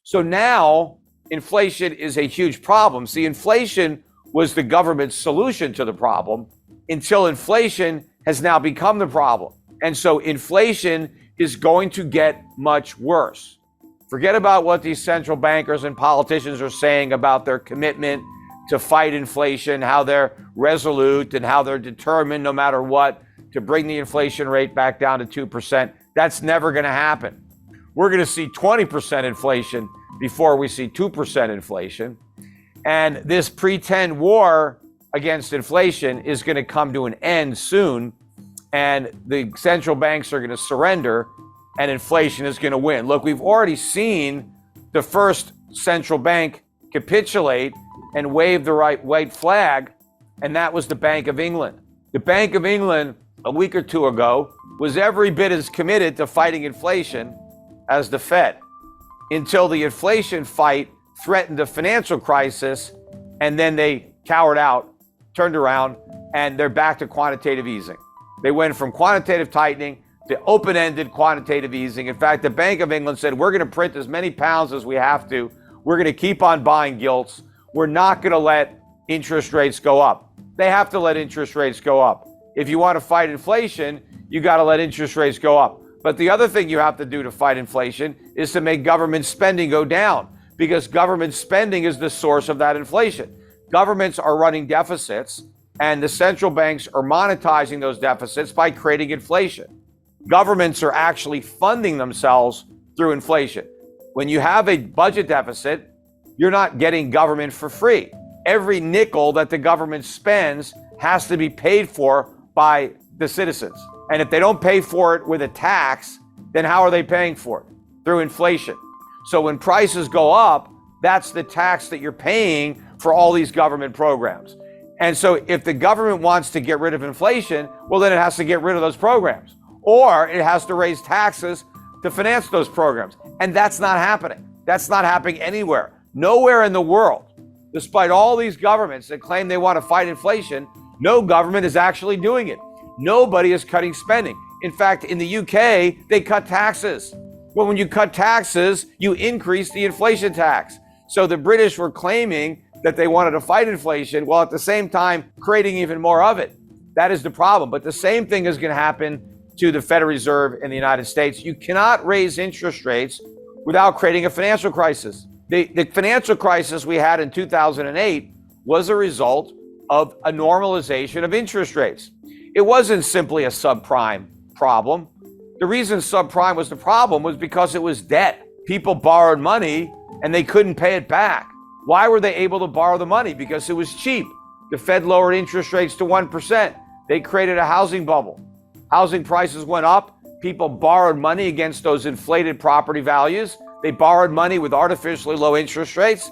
So now inflation is a huge problem. See, inflation was the government's solution to the problem until inflation has now become the problem. And so inflation is going to get much worse. Forget about what these central bankers and politicians are saying about their commitment to fight inflation, how they're resolute and how they're determined no matter what to bring the inflation rate back down to 2%. That's never going to happen. We're going to see 20% inflation before we see 2% inflation. And this pretend war against inflation is going to come to an end soon. And the central banks are going to surrender and inflation is going to win. Look, we've already seen the first central bank capitulate and wave the white flag, and that was the Bank of England. The Bank of England, a week or two ago, was every bit as committed to fighting inflation as the Fed, until the inflation fight threatened a financial crisis, and then they cowered out, turned around, and they're back to quantitative easing. They went from quantitative tightening to open-ended quantitative easing. In fact, the Bank of England said, we're going to print as many pounds as we have to. We're going to keep on buying gilts. We're not going to let interest rates go up. They have to let interest rates go up. If you want to fight inflation, you got to let interest rates go up. But the other thing you have to do to fight inflation is to make government spending go down, because government spending is the source of that inflation. Governments are running deficits, and the central banks are monetizing those deficits by creating inflation. Governments are actually funding themselves through inflation. When you have a budget deficit, you're not getting government for free. Every nickel that the government spends has to be paid for by the citizens. And if they don't pay for it with a tax, then how are they paying for it? Through inflation. So when prices go up, that's the tax that you're paying for all these government programs. And so if the government wants to get rid of inflation, well, then it has to get rid of those programs, or it has to raise taxes to finance those programs. And that's not happening. That's not happening anywhere. Nowhere in the world, despite all these governments that claim they want to fight inflation, no government is actually doing it. Nobody is cutting spending. In fact, in the UK, they cut taxes. Well, when you cut taxes, you increase the inflation tax. So the British were claiming that they wanted to fight inflation, while at the same time creating even more of it. That is the problem. But the same thing is going to happen to the Federal Reserve in the United States. You cannot raise interest rates without creating a financial crisis. The financial crisis we had in 2008 was a result of a normalization of interest rates. It wasn't simply a subprime problem. The reason subprime was the problem was because it was debt. People borrowed money and they couldn't pay it back. Why were they able to borrow the money? Because it was cheap. The Fed lowered interest rates to 1%. They created a housing bubble. Housing prices went up. People borrowed money against those inflated property values. They borrowed money with artificially low interest rates.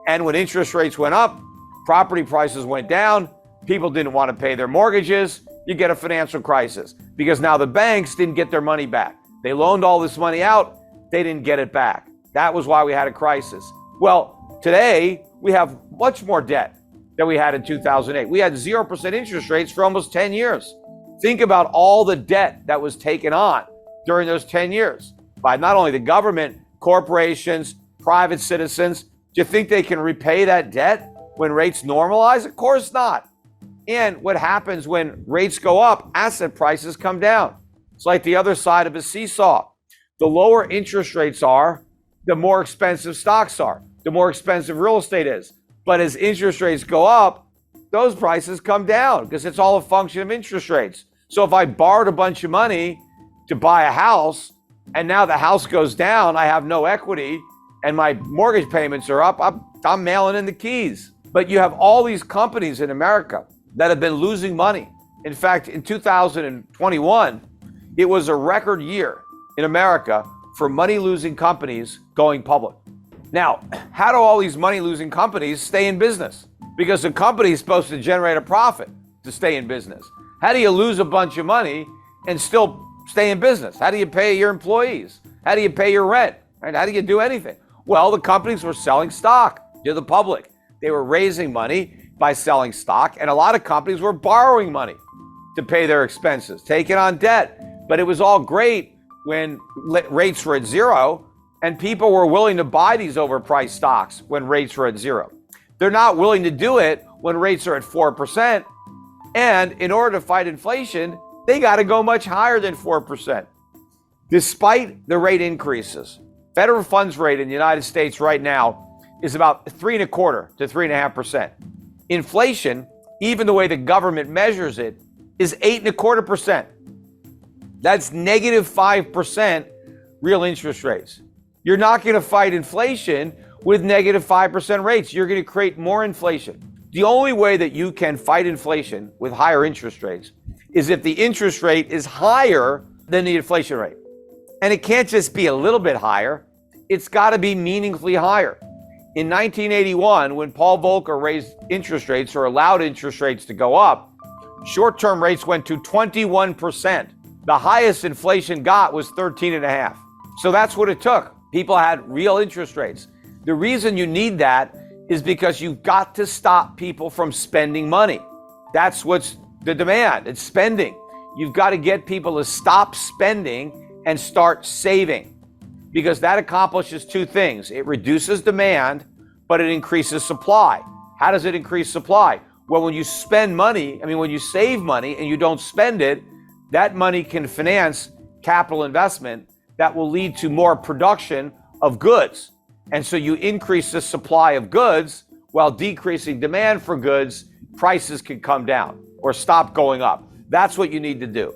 And when interest rates went up, property prices went down. People didn't want to pay their mortgages. You get a financial crisis because now the banks didn't get their money back. They loaned all this money out. They didn't get it back. That was why we had a crisis. Well, today we have much more debt than we had in 2008. We had 0% interest rates for almost 10 years. Think about all the debt that was taken on during those 10 years by not only the government, corporations, private citizens. Do you think they can repay that debt when rates normalize? Of course not. And what happens when rates go up, asset prices come down. It's like the other side of a seesaw. The lower interest rates are, the more expensive stocks are, the more expensive real estate is. But as interest rates go up, those prices come down because it's all a function of interest rates. So if I borrowed a bunch of money to buy a house and now the house goes down, I have no equity and my mortgage payments are up, I'm mailing in the keys. But you have all these companies in America that have been losing money. In fact, in 2021, it was a record year in America for money-losing companies going public. Now, how do all these money-losing companies stay in business? Because the company is supposed to generate a profit to stay in business. How do you lose a bunch of money and still stay in business? How do you pay your employees? How do you pay your rent? Right? How do you do anything? Well, the companies were selling stock to the public. They were raising money by selling stock, and a lot of companies were borrowing money to pay their expenses, taking on debt. But it was all great when rates were at zero, And people were willing to buy these overpriced stocks when rates were at zero. They're not willing to do it when rates are at 4%. And in order to fight inflation, they got to go much higher than 4%. Despite the rate increases, federal funds rate in the United States right now is about 3.25% to 3.5%. Inflation, even the way the government measures it, is 8.25%. That's negative 5% real interest rates. You're not going to fight inflation with negative 5% rates. You're going to create more inflation. The only way that you can fight inflation with higher interest rates is if the interest rate is higher than the inflation rate. And it can't just be a little bit higher. It's got to be meaningfully higher. In 1981, when Paul Volcker raised interest rates or allowed interest rates to go up, short-term rates went to 21%. The highest inflation got was 13.5%. So that's what it took. People had real interest rates. The reason you need that is because you've got to stop people from spending money. That's what's the demand. It's spending. You've got to get people to stop spending and start saving, because that accomplishes two things. It reduces demand, but it increases supply. How does it increase supply? Well, when you spend money, when you save money and you don't spend it, that money can finance capital investment that will lead to more production of goods. And so you increase the supply of goods while decreasing demand for goods, prices can come down or stop going up. That's what you need to do.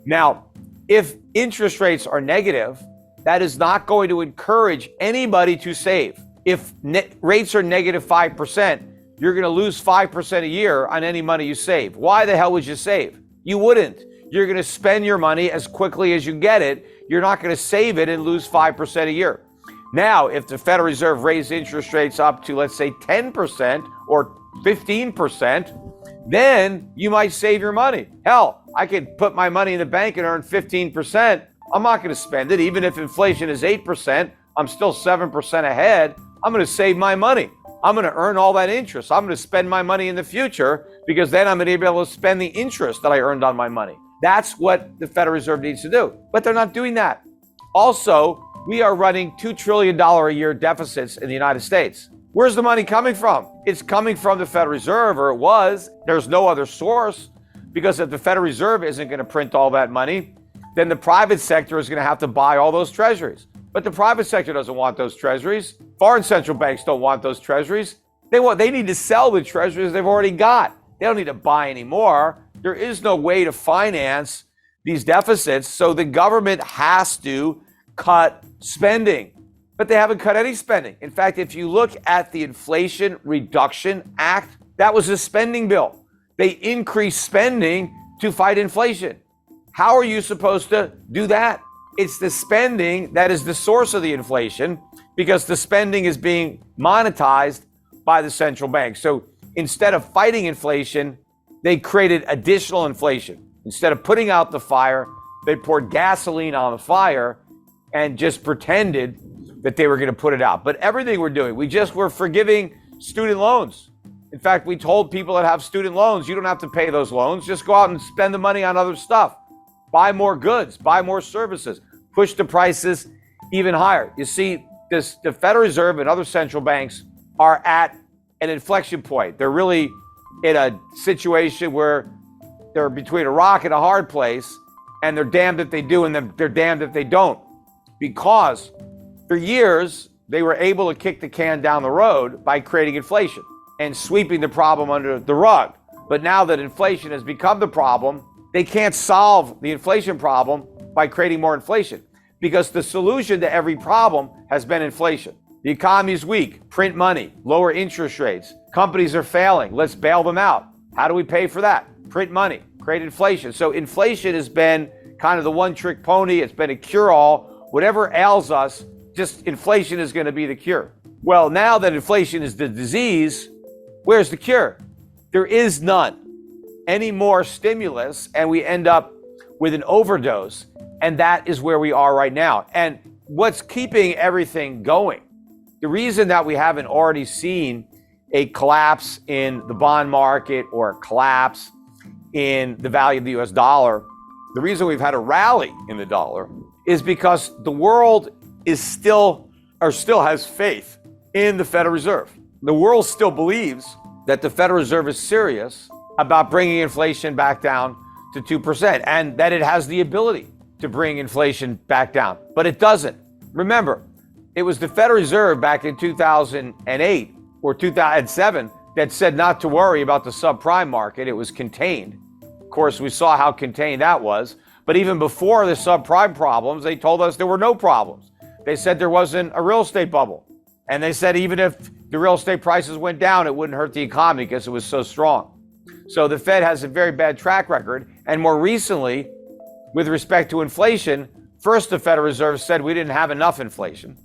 Now, if interest rates are negative, that is not going to encourage anybody to save. If rates are negative 5%, you're going to lose 5% a year on any money you save. Why the hell would you save? You wouldn't. You're going to spend your money as quickly as you get it. You're not going to save it and lose 5% a year. Now, if the Federal Reserve raised interest rates up to, let's say, 10% or 15%, then you might save your money. Hell, I could put my money in the bank and earn 15%. I'm not going to spend it. Even if inflation is 8%, I'm still 7% ahead. I'm going to save my money. I'm going to earn all that interest. I'm going to spend my money in the future, because then I'm going to be able to spend the interest that I earned on my money. That's what the Federal Reserve needs to do. But they're not doing that. Also, we are running $2 trillion a year deficits in the United States. Where's the money coming from? It's coming from the Federal Reserve, or it was. There's no other source, because if the Federal Reserve isn't going to print all that money, then the private sector is going to have to buy all those treasuries. But the private sector doesn't want those treasuries. Foreign central banks don't want those treasuries. They need to sell the treasuries they've already got. They don't need to buy any more. There is no way to finance these deficits, so the government has to cut spending. But they haven't cut any spending. In fact, if you look at the Inflation Reduction Act, that was a spending bill. They increased spending to fight inflation. How are you supposed to do that? It's the spending that is the source of the inflation, because the spending is being monetized by the central bank. So instead of fighting inflation, they created additional inflation. Instead of putting out the fire, they poured gasoline on the fire and just pretended that they were going to put it out. But everything we're doing, we're forgiving student loans. In fact, we told people that have student loans, you don't have to pay those loans. Just go out and spend the money on other stuff. Buy more goods, buy more services, push the prices even higher. You see, the Federal Reserve and other central banks are at an inflection point. They're really in a situation where they're between a rock and a hard place, and they're damned if they do and they're damned if they don't. Because for years, they were able to kick the can down the road by creating inflation and sweeping the problem under the rug. But now that inflation has become the problem, they can't solve the inflation problem by creating more inflation, because the solution to every problem has been inflation. The economy is weak, print money, lower interest rates. Companies are failing, let's bail them out. How do we pay for that? Print money, create inflation. So inflation has been kind of the one-trick pony. It's been a cure-all. Whatever ails us, just inflation is going to be the cure. Well, now that inflation is the disease, where's the cure? There is none. Any more stimulus, and we end up with an overdose. And that is where we are right now. And what's keeping everything going, the reason that we haven't already seen a collapse in the bond market or a collapse in the value of the US dollar, the reason we've had a rally in the dollar is because the world is still has faith in the Federal Reserve. The world still believes that the Federal Reserve is serious about bringing inflation back down to 2% and that it has the ability to bring inflation back down, but it doesn't. Remember, it was the Federal Reserve back in 2008 or 2007 that said not to worry about the subprime market. It was contained. Of course, we saw how contained that was. But even before the subprime problems, they told us there were no problems. They said there wasn't a real estate bubble. And they said even if the real estate prices went down, it wouldn't hurt the economy because it was so strong. So the Fed has a very bad track record. And more recently, with respect to inflation, first the Federal Reserve said we didn't have enough inflation.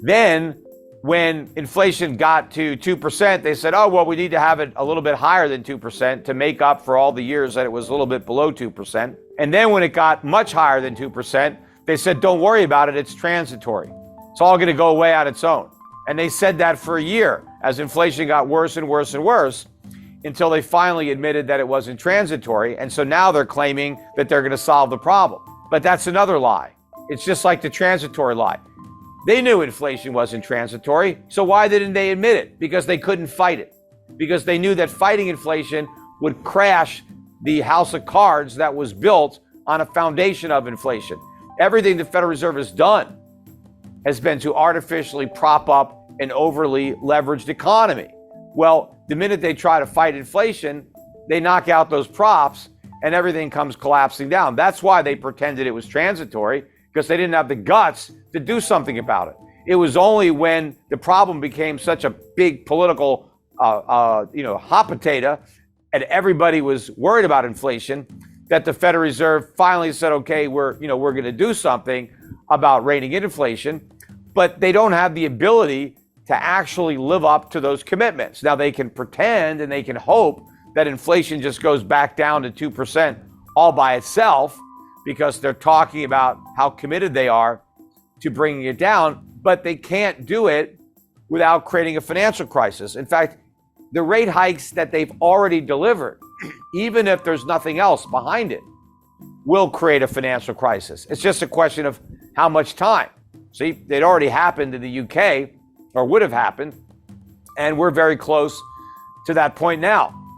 Then when inflation got to 2%, they said, oh, well, we need to have it a little bit higher than 2% to make up for all the years that it was a little bit below 2%. And then when it got much higher than 2%, they said, don't worry about it, it's transitory. It's all going to go away on its own. And they said that for a year as inflation got worse and worse and worse until they finally admitted that it wasn't transitory. And so now they're claiming that they're going to solve the problem. But that's another lie. It's just like the transitory lie. They knew inflation wasn't transitory, so why didn't they admit it? Because they couldn't fight it. Because they knew that fighting inflation would crash the house of cards that was built on a foundation of inflation. Everything the Federal Reserve has done has been to artificially prop up an overly leveraged economy. Well, the minute they try to fight inflation, they knock out those props and everything comes collapsing down. That's why they pretended it was transitory, because they didn't have the guts to do something about it. It was only when the problem became such a big political, hot potato, and everybody was worried about inflation, that the Federal Reserve finally said, okay, we're going to do something about reining in inflation, but they don't have the ability to actually live up to those commitments. Now they can pretend and they can hope that inflation just goes back down to 2% all by itself, because they're talking about how committed they are to bringing it down, but they can't do it without creating a financial crisis. In fact, the rate hikes that they've already delivered, even if there's nothing else behind it, will create a financial crisis. It's just a question of how much time. See, it already happened in the UK, or would have happened, and we're very close to that point now.